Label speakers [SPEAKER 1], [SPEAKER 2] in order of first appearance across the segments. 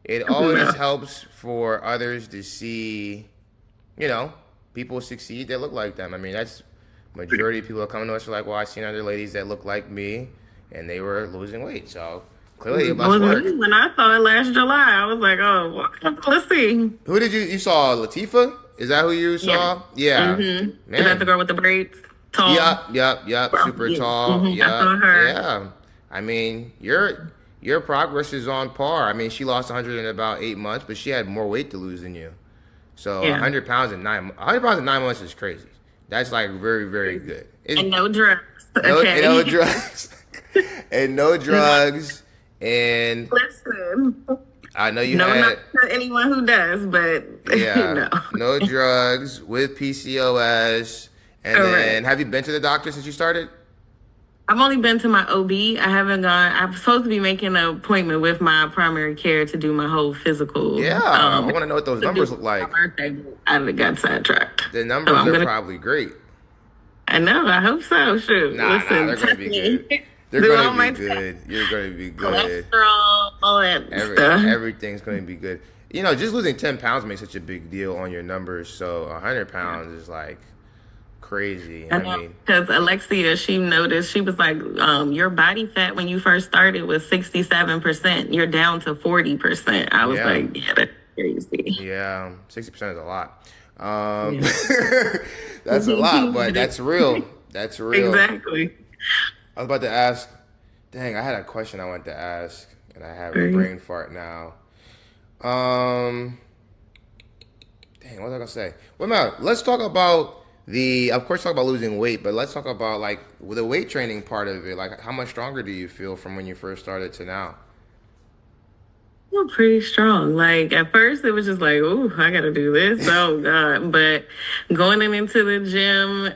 [SPEAKER 1] it always helps for others to see, you know, people succeed that look like them. I mean, that's majority of people that come to us are like, well, I seen other ladies that look like me, and they were losing weight. So clearly, it must
[SPEAKER 2] Was me
[SPEAKER 1] work.
[SPEAKER 2] when I saw it last July. I was like, oh, well, let's see.
[SPEAKER 1] Who did you saw? Latifah? Is that who you
[SPEAKER 2] Yeah.
[SPEAKER 1] saw? Yeah,
[SPEAKER 2] Mm-hmm. Is that the
[SPEAKER 1] man.
[SPEAKER 2] girl with the braids? Tall.
[SPEAKER 1] Yep.
[SPEAKER 2] Well,
[SPEAKER 1] Super
[SPEAKER 2] yeah.
[SPEAKER 1] tall.
[SPEAKER 2] Mm-hmm. I saw
[SPEAKER 1] Yep,
[SPEAKER 2] her.
[SPEAKER 1] yeah. I mean, your progress is on par. I mean, she lost 100 in about 8 months, but she had more weight to lose than you. So
[SPEAKER 2] Yeah.
[SPEAKER 1] 100 pounds in 9 months is crazy. That's like very, very good. It's
[SPEAKER 2] And no drugs.
[SPEAKER 1] no
[SPEAKER 2] Okay.
[SPEAKER 1] drugs and no drugs. And
[SPEAKER 2] Listen,
[SPEAKER 1] I know you
[SPEAKER 2] no, not
[SPEAKER 1] had
[SPEAKER 2] to anyone who does, but
[SPEAKER 1] yeah,
[SPEAKER 2] no.
[SPEAKER 1] no drugs with PCOS. And then
[SPEAKER 2] Correct.
[SPEAKER 1] have you been to the doctor since you started?
[SPEAKER 2] I've only been to my OB. I haven't gone. I'm supposed to be making an appointment with my primary care to do my whole physical.
[SPEAKER 1] Yeah, I want to know what those
[SPEAKER 2] To do
[SPEAKER 1] numbers look
[SPEAKER 2] my
[SPEAKER 1] like.
[SPEAKER 2] birthday. I got sidetracked.
[SPEAKER 1] The
[SPEAKER 2] So
[SPEAKER 1] numbers
[SPEAKER 2] I'm
[SPEAKER 1] are
[SPEAKER 2] gonna.
[SPEAKER 1] probably great.
[SPEAKER 2] I know. I hope so. Shoot.
[SPEAKER 1] Nah,
[SPEAKER 2] Listen,
[SPEAKER 1] they're gonna
[SPEAKER 2] test
[SPEAKER 1] be
[SPEAKER 2] me.
[SPEAKER 1] good. They're
[SPEAKER 2] Do
[SPEAKER 1] gonna
[SPEAKER 2] all
[SPEAKER 1] be
[SPEAKER 2] my tests,
[SPEAKER 1] good. You're gonna be good.
[SPEAKER 2] cholesterol, all that stuff.
[SPEAKER 1] Everything's gonna be good. You know, just losing 10 pounds makes such a big deal on your numbers. So 100 pounds is like crazy.
[SPEAKER 2] I
[SPEAKER 1] I
[SPEAKER 2] know,
[SPEAKER 1] mean,
[SPEAKER 2] because Alexia, she noticed, she was like, your body fat when you first started was 67%. You're down to 40%. I was
[SPEAKER 1] yeah,
[SPEAKER 2] like, yeah, that's crazy.
[SPEAKER 1] yeah, 60% is a lot. Um,
[SPEAKER 2] Yeah.
[SPEAKER 1] that's a lot, but that's real. That's real.
[SPEAKER 2] Exactly.
[SPEAKER 1] I was about to ask. Dang, I had a question I wanted to ask, and I have a
[SPEAKER 2] Right.
[SPEAKER 1] brain fart now. Um, Dang, what was I gonna say? Well, now let's talk about of course, talk about losing weight, but let's talk about like the weight training part of it. Like, how much stronger do you feel from when you first started to now?
[SPEAKER 2] Feel pretty strong. Like at first, it was just like, "Oh, I gotta do this." Oh God! But going into the gym,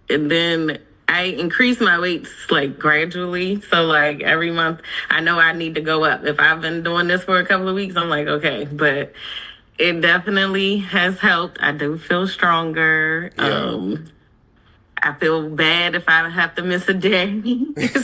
[SPEAKER 2] and then I increased my weights like gradually. So like every month, I know I need to go up. If I've been doing this for a couple of weeks, I'm like, okay, but it definitely has helped. I do feel stronger.
[SPEAKER 1] Yeah,
[SPEAKER 2] I feel bad if I have to miss a day.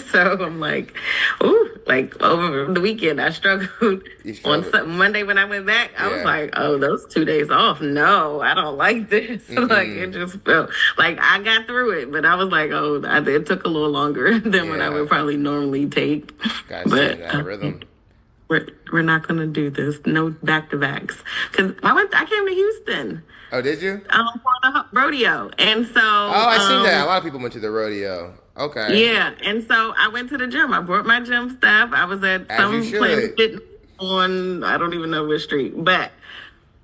[SPEAKER 2] So I'm like, ooh, like over the weekend, I struggled
[SPEAKER 1] you
[SPEAKER 2] on
[SPEAKER 1] struggle.
[SPEAKER 2] Monday when I went back. I was
[SPEAKER 1] Yeah.
[SPEAKER 2] like, oh, those 2 days off. No, I don't like this. Like it
[SPEAKER 1] Mm-mm.
[SPEAKER 2] just felt like I got through it, but I was like, oh, it took a little longer than what I
[SPEAKER 1] Yeah.
[SPEAKER 2] would probably normally take.
[SPEAKER 1] Gotta stay in
[SPEAKER 2] But
[SPEAKER 1] that rhythm.
[SPEAKER 2] we're not gonna do this. No back to backs because I came to Houston
[SPEAKER 1] Oh, did you?
[SPEAKER 2] for the rodeo, and so
[SPEAKER 1] Oh, I seen that. A lot of people went to the rodeo. Okay.
[SPEAKER 2] yeah, and so I went to the gym. I brought my gym stuff. I was at
[SPEAKER 1] As you
[SPEAKER 2] some place
[SPEAKER 1] should.
[SPEAKER 2] fitness on I don't even know which street, but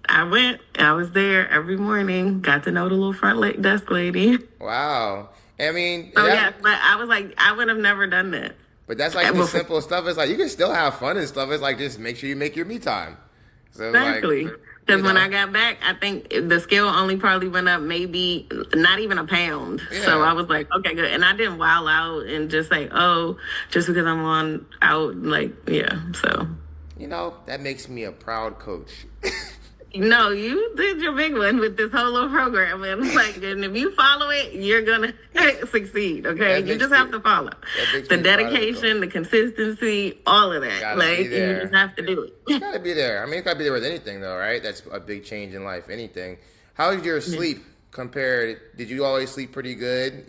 [SPEAKER 2] I went. I was there every morning. Got to know the little desk lady.
[SPEAKER 1] Wow. I mean,
[SPEAKER 2] So yeah, but I was like, I would have never done that.
[SPEAKER 1] but that's like the
[SPEAKER 2] Before.
[SPEAKER 1] simple stuff. It's like you can still have fun and stuff. It's like just make sure you make your me time. So like,
[SPEAKER 2] Exactly.
[SPEAKER 1] you
[SPEAKER 2] Because when
[SPEAKER 1] know,
[SPEAKER 2] I got back, I think the scale only probably went up maybe not even a pound. So
[SPEAKER 1] yeah,
[SPEAKER 2] I was like, okay, good. And I didn't wow out and just say, oh, just because I'm on out, like, yeah. So,
[SPEAKER 1] that makes me a proud coach.
[SPEAKER 2] no, you did your big one with this whole little program. And like, and if you follow it, you're going to succeed. Okay.
[SPEAKER 1] That
[SPEAKER 2] You
[SPEAKER 1] makes
[SPEAKER 2] just have
[SPEAKER 1] me
[SPEAKER 2] to follow
[SPEAKER 1] that makes
[SPEAKER 2] the
[SPEAKER 1] me proud of the coach.
[SPEAKER 2] dedication, the consistency, all of that.
[SPEAKER 1] Gotta
[SPEAKER 2] Like,
[SPEAKER 1] be
[SPEAKER 2] you just
[SPEAKER 1] there.
[SPEAKER 2] have to do
[SPEAKER 1] It's
[SPEAKER 2] it.
[SPEAKER 1] gotta be there. I mean, it's gotta be there with anything, though, right? That's a big change in life. Anything. How's your sleep compared? Did you always sleep pretty good?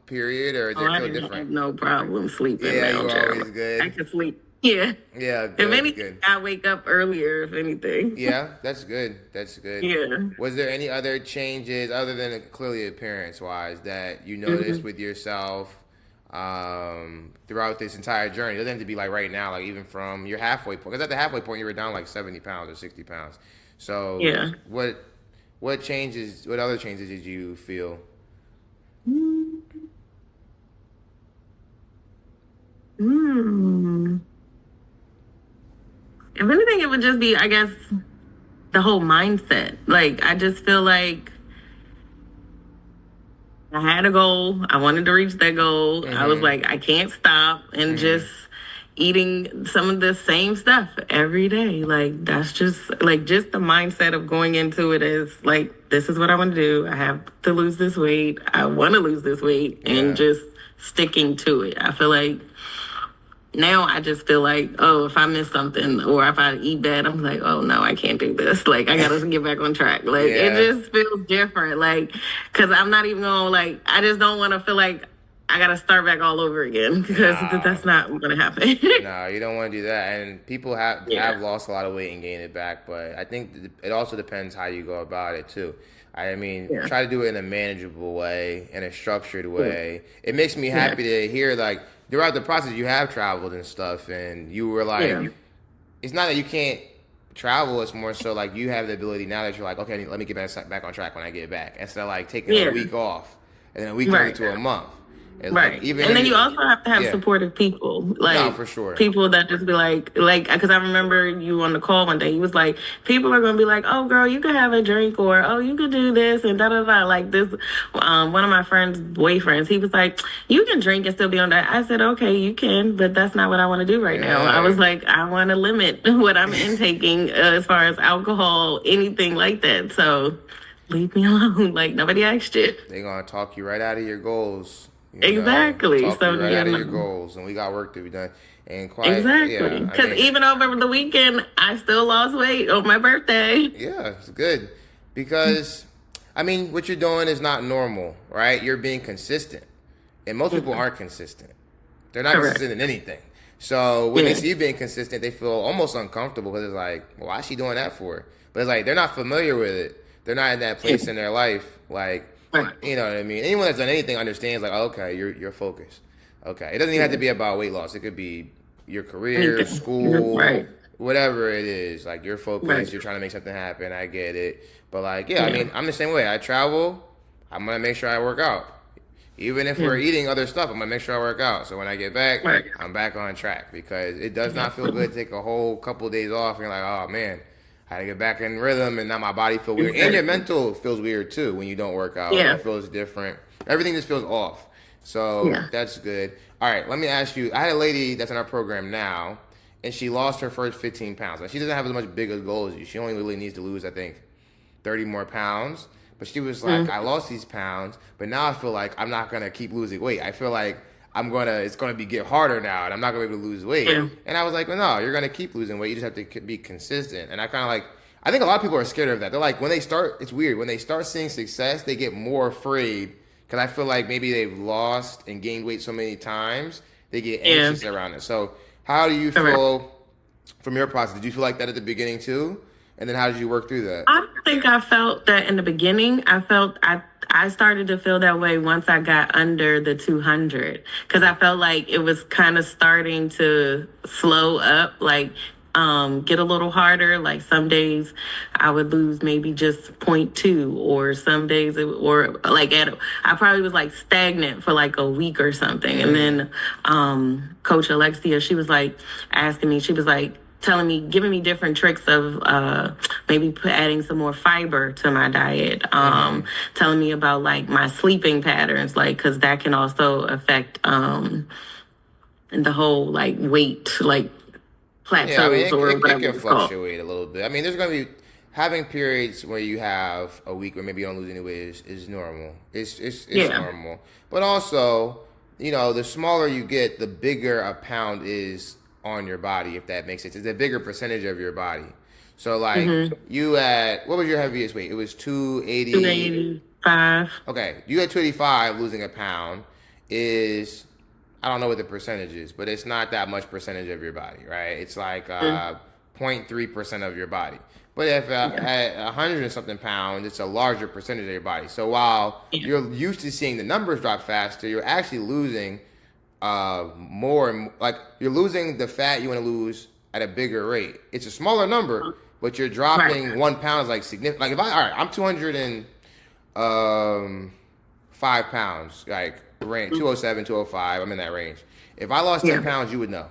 [SPEAKER 1] Period, or did
[SPEAKER 2] Oh,
[SPEAKER 1] it
[SPEAKER 2] I
[SPEAKER 1] feel
[SPEAKER 2] didn't have
[SPEAKER 1] different?
[SPEAKER 2] no problem sleeping
[SPEAKER 1] Yeah, you
[SPEAKER 2] now,
[SPEAKER 1] were
[SPEAKER 2] Gerald.
[SPEAKER 1] always
[SPEAKER 2] I
[SPEAKER 1] good.
[SPEAKER 2] can sleep. Yeah.
[SPEAKER 1] Yeah,
[SPEAKER 2] If
[SPEAKER 1] good,
[SPEAKER 2] anything,
[SPEAKER 1] good.
[SPEAKER 2] I wake up earlier, if anything.
[SPEAKER 1] Yeah, that's good. That's good.
[SPEAKER 2] Yeah.
[SPEAKER 1] Was there any other changes other than clearly appearance wise that you noticed
[SPEAKER 2] Mhm.
[SPEAKER 1] with yourself throughout this entire journey? It doesn't have to be like right now, like even from your halfway point. Because at the halfway point, you were down like 70 pounds or 60 pounds. So
[SPEAKER 2] Yeah.
[SPEAKER 1] what changes? What other changes did you feel?
[SPEAKER 2] Mm. If anything, it would just be, I guess, the whole mindset. Like, I just feel like I had a goal. I wanted to reach that goal. I was
[SPEAKER 1] Mm-hmm.
[SPEAKER 2] like, I can't stop and
[SPEAKER 1] Mm-hmm.
[SPEAKER 2] just eating some of the same stuff every day. Like that's just the mindset of going into it as like this is what I want to do. I have to lose this weight. I want to lose this weight and
[SPEAKER 1] Yeah.
[SPEAKER 2] just sticking to it. I feel like now I just feel like, oh, if I miss something or if I eat bad, I'm like, oh no, I can't do this. Like, I gotta get back on track. Like, it
[SPEAKER 1] Yeah.
[SPEAKER 2] just feels different. Like, cause I'm not even gonna, like, I just don't want to feel like I gotta start back all over again because
[SPEAKER 1] Nah.
[SPEAKER 2] that's not gonna happen.
[SPEAKER 1] No, you don't want to do that. And people have
[SPEAKER 2] Yeah.
[SPEAKER 1] lost a lot of weight and gained it back, but I think it also depends how you go about it too. I mean,
[SPEAKER 2] Yeah.
[SPEAKER 1] try to do it in a manageable way, in a structured
[SPEAKER 2] Yeah.
[SPEAKER 1] way. It makes me
[SPEAKER 2] Yeah.
[SPEAKER 1] happy to hear like throughout the process you have traveled and stuff, and you were like,
[SPEAKER 2] Yeah.
[SPEAKER 1] it's not that you can't travel. It's more so like you have the ability now that you're like, okay, let me get back on track when I get back, instead of like taking a
[SPEAKER 2] Yeah.
[SPEAKER 1] week off and then a week turning
[SPEAKER 2] Right.
[SPEAKER 1] to a month. It's like
[SPEAKER 2] Right.
[SPEAKER 1] even
[SPEAKER 2] And then
[SPEAKER 1] if
[SPEAKER 2] you also have to have
[SPEAKER 1] yeah,
[SPEAKER 2] supportive people.
[SPEAKER 1] no,
[SPEAKER 2] Like
[SPEAKER 1] for sure.
[SPEAKER 2] people that just be like, because I remember you on the call one day, you was like, people are going to be like, oh girl, you could have a drink or, oh, you could do this and da da da. Like this, one of my friend's boyfriends, he was like, you can drink and still be on that. I said, okay, you can, but that's not what I want to do right now. I
[SPEAKER 1] Yeah.
[SPEAKER 2] was like, I want to limit what I'm intaking as far as alcohol, anything like that. So leave me alone. Like nobody asked you.
[SPEAKER 1] They're gonna talk you right out of your goals.
[SPEAKER 2] Exactly.
[SPEAKER 1] Talk
[SPEAKER 2] So
[SPEAKER 1] you right
[SPEAKER 2] you
[SPEAKER 1] out of your
[SPEAKER 2] know.
[SPEAKER 1] goals, and we got work to be done. And quite,
[SPEAKER 2] Exactly.
[SPEAKER 1] yeah. I
[SPEAKER 2] Because
[SPEAKER 1] mean,
[SPEAKER 2] even over the weekend, I still lost weight on my birthday.
[SPEAKER 1] yeah, it's good because, I mean, what you're doing is not normal, right? You're being consistent, and most people aren't consistent. They're not
[SPEAKER 2] Correct.
[SPEAKER 1] consistent in anything. So when they
[SPEAKER 2] Yeah.
[SPEAKER 1] see you being consistent, they feel almost uncomfortable because it's like, well, why is she doing that for? But it's like they're not familiar with it. They're not in that place in their life, like.
[SPEAKER 2] Right.
[SPEAKER 1] You know what I mean? Anyone that's done anything understands like, oh, okay, you're focused. Okay. It doesn't even have to be about weight loss. It could be your career,
[SPEAKER 2] Anything.
[SPEAKER 1] school,
[SPEAKER 2] Right.
[SPEAKER 1] whatever it is. Like you're focused,
[SPEAKER 2] Right.
[SPEAKER 1] you're trying to make something happen. I get it. But like, yeah, I
[SPEAKER 2] Yeah.
[SPEAKER 1] mean, I'm the same way. I travel, I'm gonna make sure I work out. Even if we're eating other stuff, I'm gonna make sure I work out. So when I get back,
[SPEAKER 2] Right.
[SPEAKER 1] I'm back on track because it does not feel good to take a whole couple of days off and you're like, oh man, I gotta get back in rhythm and now my body feel weird. And your mental feels weird too when you don't work out.
[SPEAKER 2] Yeah.
[SPEAKER 1] It feels different. Everything just feels off. So
[SPEAKER 2] Yeah.
[SPEAKER 1] that's good. All right, let me ask you. I had a lady that's in our program now, and she lost her first 15 pounds. Now, she doesn't have as much big a goal as you. She only really needs to lose, I think, 30 more pounds. But she was like, I lost these pounds, but now I feel like I'm not gonna keep losing weight. I feel like it's gonna get harder now, and I'm not gonna be able to lose weight.
[SPEAKER 2] Yeah.
[SPEAKER 1] And I was like, well, no, you're gonna keep losing weight. You just have to be consistent. And I kind of like, I think a lot of people are scared of that. They're like, when they start, it's weird. When they start seeing success, they get more afraid because I feel like maybe they've lost and gained weight so many times, they get anxious around it. So, how do you feel from your process? Did you feel like that at the beginning too? And then how did you work through that?
[SPEAKER 2] I think I felt that in the beginning. I started to feel that way once I got under the 200 because I felt like it was kind of starting to slow up, like get a little harder. Like some days I would lose maybe just 0.2 or some days I probably was like stagnant for like a week or something. And then Coach Alexia, she was like asking me, she was like, telling me, giving me different tricks of maybe adding some more fiber to my diet. Telling me about like my sleeping patterns, like because that can also affect the whole like weight, like plateaus
[SPEAKER 1] Yeah, I mean,
[SPEAKER 2] or
[SPEAKER 1] it
[SPEAKER 2] whatever
[SPEAKER 1] can
[SPEAKER 2] it's called.
[SPEAKER 1] fluctuate a little bit. I mean, there's going to be having periods where you have a week where maybe you don't lose any weight is normal. It's
[SPEAKER 2] Yeah.
[SPEAKER 1] normal. But also, the smaller you get, the bigger a pound is on your body, if that makes sense. It's a bigger percentage of your body. So, like, you what was your heaviest weight? It was 280.
[SPEAKER 2] 285.
[SPEAKER 1] Okay, you at 285, losing a pound is, I don't know what the percentage is, but it's not that much percentage of your body, right? It's like 0.3% of your body. But if at 100 and something pounds, it's a larger percentage of your body. So while you're used to seeing the numbers drop faster, you're actually losing more, like you're losing the fat you want to lose at a bigger rate. It's a smaller number, but you're dropping 1 pound is like significant. Like I'm 205 pounds, like range 207, 205. I'm in that range. If I lost 10 pounds, you would know.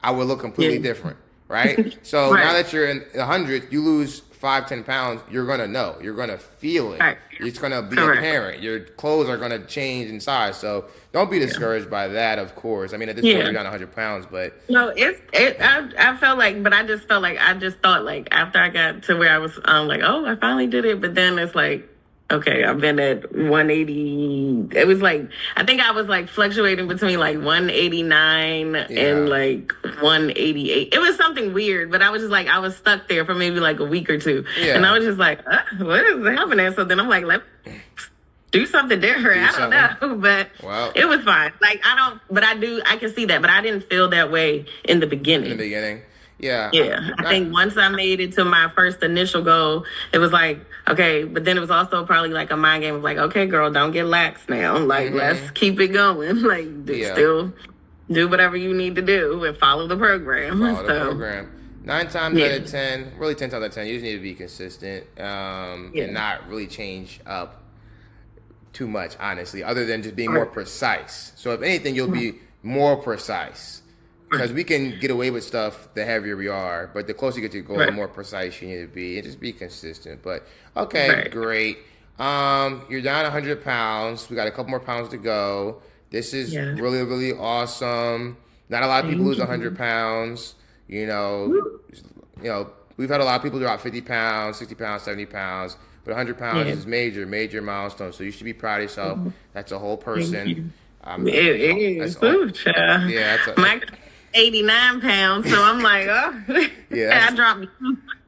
[SPEAKER 1] I would look completely different, right? So now that you're in the hundreds, you lose 5, 10 pounds, you're gonna know. You're gonna feel it.
[SPEAKER 2] Right.
[SPEAKER 1] It's gonna be apparent. Your clothes are gonna change in size. So don't be discouraged by that, of course. I mean, at this point, you're down 100 pounds, but
[SPEAKER 2] No, I felt like, but I just felt like, I just thought like after I got to where I was, like, oh, I finally did it. But then it's like, Okay, I've been at 180. It was like, I think I was like fluctuating between like 189 and
[SPEAKER 1] Yeah.
[SPEAKER 2] like 188. It was something weird, but I was just like, I was stuck there for maybe like a week or two. And I
[SPEAKER 1] Yeah.
[SPEAKER 2] was just like, what is happening? So then I'm like, let do something different.
[SPEAKER 1] Do
[SPEAKER 2] I don't
[SPEAKER 1] something.
[SPEAKER 2] know, but
[SPEAKER 1] Well,
[SPEAKER 2] it was fine. Like, I don't, but I can see that, but I didn't feel that way in the
[SPEAKER 1] in the
[SPEAKER 2] beginning.
[SPEAKER 1] beginning. Yeah.
[SPEAKER 2] Yeah, I
[SPEAKER 1] Not,
[SPEAKER 2] think once I made it to my first initial goal, it was like, okay, but then it was also probably like a mind game of like, okay, girl, don't get lax now. Like, let's
[SPEAKER 1] mm-hmm.
[SPEAKER 2] keep it going. Like,
[SPEAKER 1] Yeah.
[SPEAKER 2] still do whatever you need to do and follow the program.
[SPEAKER 1] Follow the
[SPEAKER 2] So,
[SPEAKER 1] program. 9 times out
[SPEAKER 2] yeah,
[SPEAKER 1] of 10, really 10 times out of 10, you just need to be consistent and
[SPEAKER 2] yeah,
[SPEAKER 1] not really change up too much, honestly, other than just being more
[SPEAKER 2] right,
[SPEAKER 1] precise. So if anything, you'll
[SPEAKER 2] right,
[SPEAKER 1] be more precise. Because
[SPEAKER 2] right,
[SPEAKER 1] we can get away with stuff the heavier we are, but the closer you get to your goal, the
[SPEAKER 2] right,
[SPEAKER 1] more precise you need to be and just be consistent. But okay,
[SPEAKER 2] right.
[SPEAKER 1] great. You're down 100 pounds. We got a couple more pounds to go. This is
[SPEAKER 2] Yeah,
[SPEAKER 1] really, really awesome. Not a lot of people
[SPEAKER 2] thank
[SPEAKER 1] lose 100
[SPEAKER 2] you.
[SPEAKER 1] pounds. You know,
[SPEAKER 2] Woo.
[SPEAKER 1] we've had a lot of people drop 50 pounds, 60 pounds, 70 pounds, but 100 pounds
[SPEAKER 2] Yeah,
[SPEAKER 1] is major, major milestone. So you should be proud of yourself. That's a whole
[SPEAKER 2] thank
[SPEAKER 1] person.
[SPEAKER 2] you.
[SPEAKER 1] Um,
[SPEAKER 2] It
[SPEAKER 1] that's
[SPEAKER 2] is.
[SPEAKER 1] all.
[SPEAKER 2] Ooh, child.
[SPEAKER 1] Yeah, that's a
[SPEAKER 2] My 89 pounds, so I'm like, oh,
[SPEAKER 1] yeah,
[SPEAKER 2] I dropped.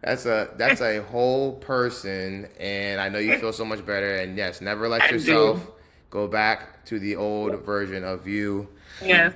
[SPEAKER 1] that's a whole person, and I know you feel so much better. And yes, never let
[SPEAKER 2] I do.
[SPEAKER 1] yourself go back to the old version of you.
[SPEAKER 2] Yes.